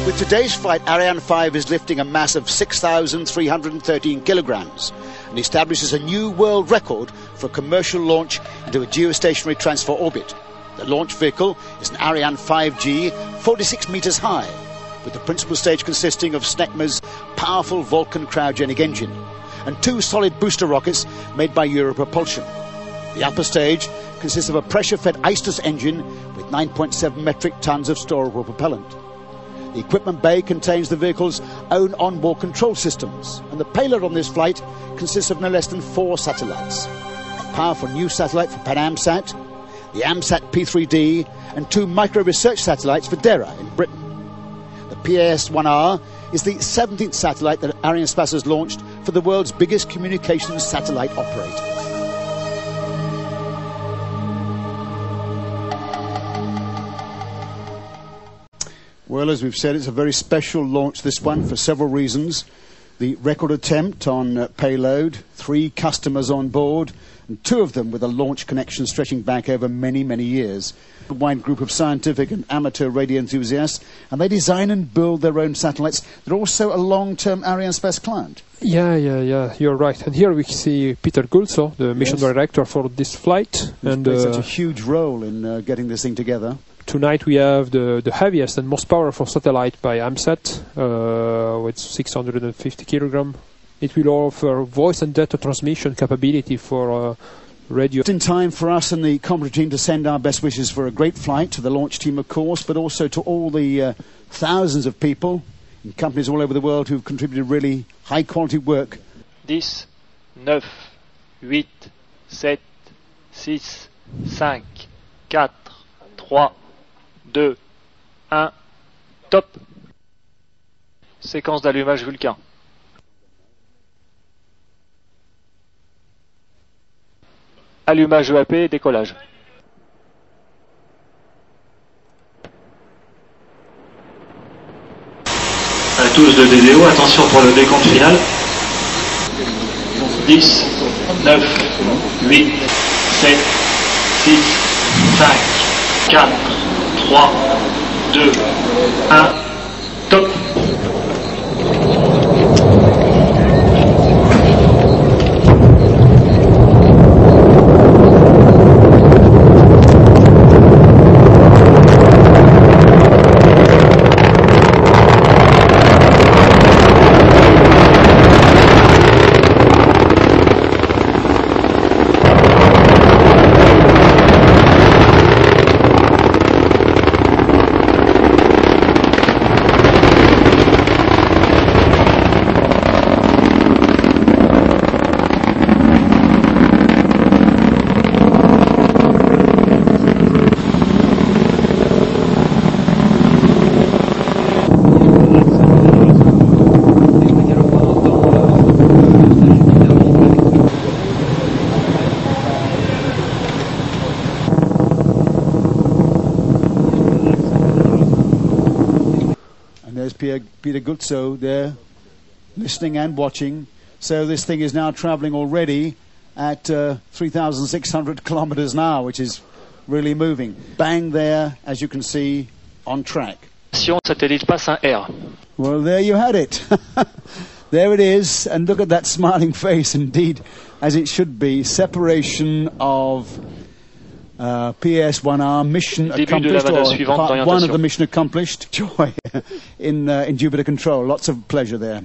With today's flight, Ariane 5 is lifting a mass of 6,313 kilograms and establishes a new world record for a commercial launch into a geostationary transfer orbit. The launch vehicle is an Ariane 5G, 46 meters high, with the principal stage consisting of SNECMA's powerful Vulcan cryogenic engine and two solid booster rockets made by Europropulsion. The upper stage consists of a pressure-fed ISTUS engine with 9.7 metric tons of storable propellant. The equipment bay contains the vehicle's own onboard control systems, and the payload on this flight consists of no less than 4 satellites. A powerful new satellite for Panamsat, the AMSAT P3-D, and 2 micro-research satellites for DERA in Britain. The PAS-1R is the 17th satellite that Arianespace has launched for the world's biggest communications satellite operator. Well, as we've said, it's a very special launch, this one, for several reasons. The record attempt on payload, 3 customers on board, and 2 of them with a launch connection stretching back over many, many years. A wide group of scientific and amateur radio enthusiasts, and they design and build their own satellites. They're also a long-term Arianespace client. Yeah, you're right. And here we see Peter Gulso, the mission director for this flight. And played such a huge role in getting this thing together. Tonight we have the heaviest and most powerful satellite by AMSAT, with 650 kilogram. It will offer voice and data transmission capability for radio. In time for us and the commentary team to send our best wishes for a great flight to the launch team, of course, but also to all the thousands of people in companies all over the world who've contributed really high-quality work. 10, 9, 8, 7, 6, 5, 4, 3, 2, 1, top. Séquence d'allumage Vulcain. Allumage EAP, décollage. À tous de DDO, attention pour le décompte final. 10, 9, 8, 7, 6, 5, 4, 3, 2, 1, top. Peter Gulso there, listening and watching. So this thing is now traveling already at 3,600 kilometers an hour, which is really moving. Bang there, as you can see, on track. Satellite passe un R. Well, there you had it. There it is, and look at that smiling face, indeed, as it should be. Separation of PS1R, mission accomplished, or part 1 of the mission accomplished. Joy in Jupiter control. Lots of pleasure there.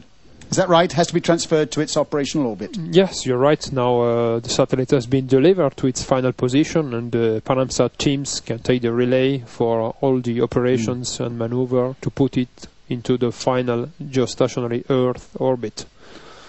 Is that right? Has to be transferred to its operational orbit. Yes, you're right. Now the satellite has been delivered to its final position, and the Panamsat teams can take the relay for all the operations and maneuver to put it into the final geostationary Earth orbit.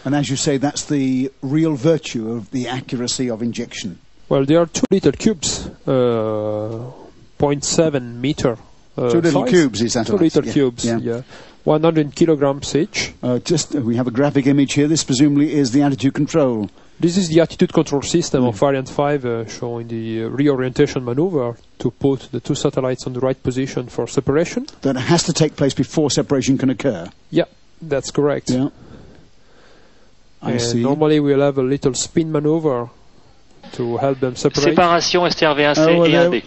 And as you say, that's the real virtue of the accuracy of injection. Well, there are 2 little cubes, 0.7 meter 2 little size. cubes, is that 2 little cubes, yeah. 100 kilograms each. We have a graphic image here. This presumably is the attitude control. This is the attitude control system of Ariane 5, showing the reorientation maneuver to put the 2 satellites on the right position for separation. That has to take place before separation can occur. Yeah, that's correct. Yeah. I see. Normally we'll have a little spin maneuver to help them separate. Séparation STRV1C et 1D.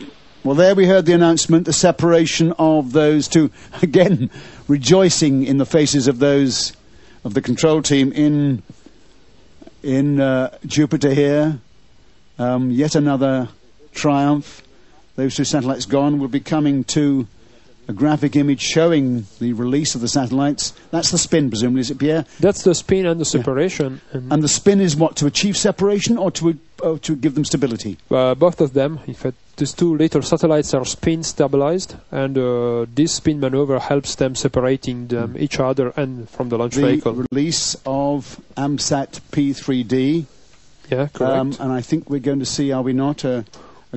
Well, there we heard the announcement, the separation of those two. Again, rejoicing in the faces of those of the control team in Jupiter here. Yet another triumph. Those two satellites gone. We'll be coming to a graphic image showing the release of the satellites. That's the spin, presumably, is it, Pierre? That's the spin and the separation. Yeah. And the spin is what, to achieve separation or to give them stability? Both of them. In fact, these two little satellites are spin stabilized, and this spin maneuver helps them separating them each other and from the launch vehicle. The release of AMSAT P3-D. Yeah, correct. And I think we're going to see, are we not, a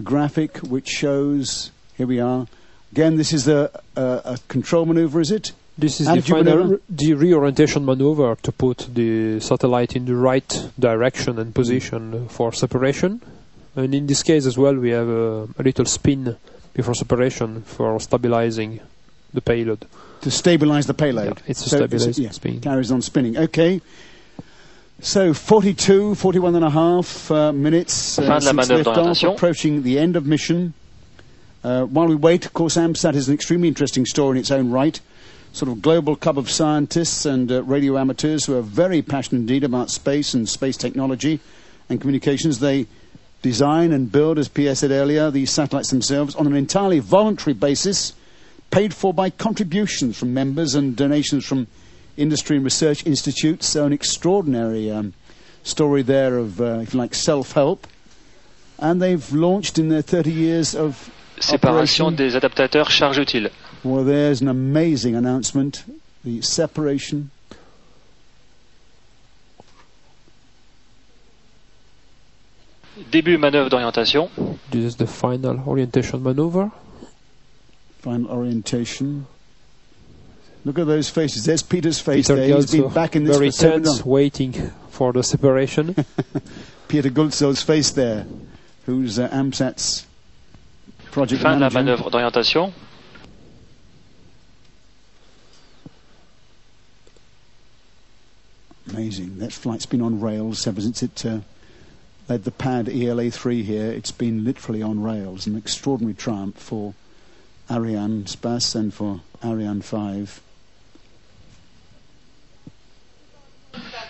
graphic which shows, here we are. Again, this is a control maneuver, is it? This is the reorientation maneuver to put the satellite in the right direction and position for separation. And in this case as well, we have a little spin before separation for stabilizing the payload. To stabilize the payload? Yeah, it's a stabilizing spin. Carries on spinning. Okay. So 41 and a half minutes since liftoff, approaching the end of mission. While we wait, of course, AMSAT is an extremely interesting story in its own right. Sort of global club of scientists and radio amateurs who are very passionate indeed about space and space technology and communications. They design and build, as Pierre said earlier, these satellites themselves on an entirely voluntary basis, paid for by contributions from members and donations from industry and research institutes. So an extraordinary story there of, if you like, self-help. And they've launched in their 30 years of séparation des adaptateurs charge utile. Well, there's an amazing announcement. The separation. Début manœuvre d'orientation. This is the final orientation maneuver. Final orientation. Look at those faces. There's Peter's face there. He's been back in this very tense, waiting for the separation. Peter Gulzo's face there, who's AMSAT's project fin manager. De la manœuvre d'orientation. Amazing. That flight's been on rails ever since it led the pad ELA-3 here. It's been literally on rails. An extraordinary triumph for Ariane Space and for Ariane 5.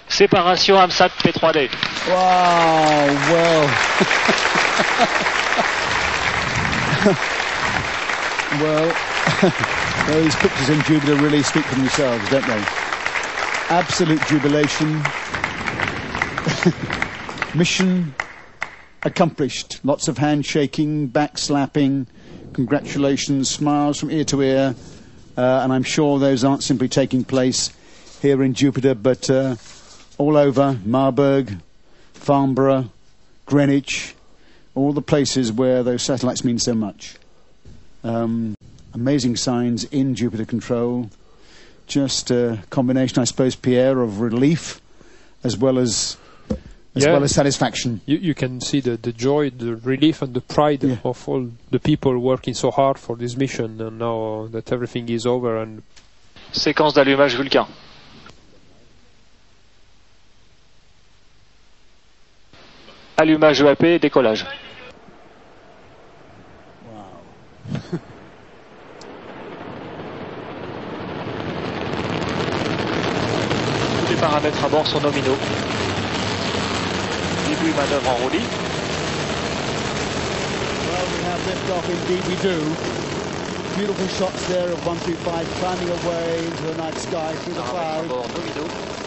Séparation AMSAT P3-D. Wow, well. Well, those pictures in Jupiter really speak for themselves, don't they? Absolute jubilation. Mission accomplished. Lots of handshaking, back slapping, congratulations, smiles from ear to ear. And I'm sure those aren't simply taking place here in Jupiter, but all over Marburg, Farnborough, Greenwich, all the places where those satellites mean so much. Amazing signs in Jupiter control. Just a combination, I suppose, Pierre, of relief as well as satisfaction. You can see the joy, the relief and the pride of all the people working so hard for this mission, and now that everything is over. And séquence d'allumage Vulcain. Allumage EAP, décollage. Wow. Tous les paramètres à bord sont nominaux. Début manœuvre en roulis. Well, we have liftoff, indeed we do. Beautiful shots there of 135 climbing away into the night sky through the clouds.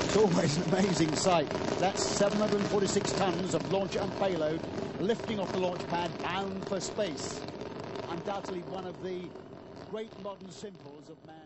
It's always an amazing sight. That's 746 tons of launch and payload lifting off the launch pad bound for space. Undoubtedly one of the great modern symbols of man's...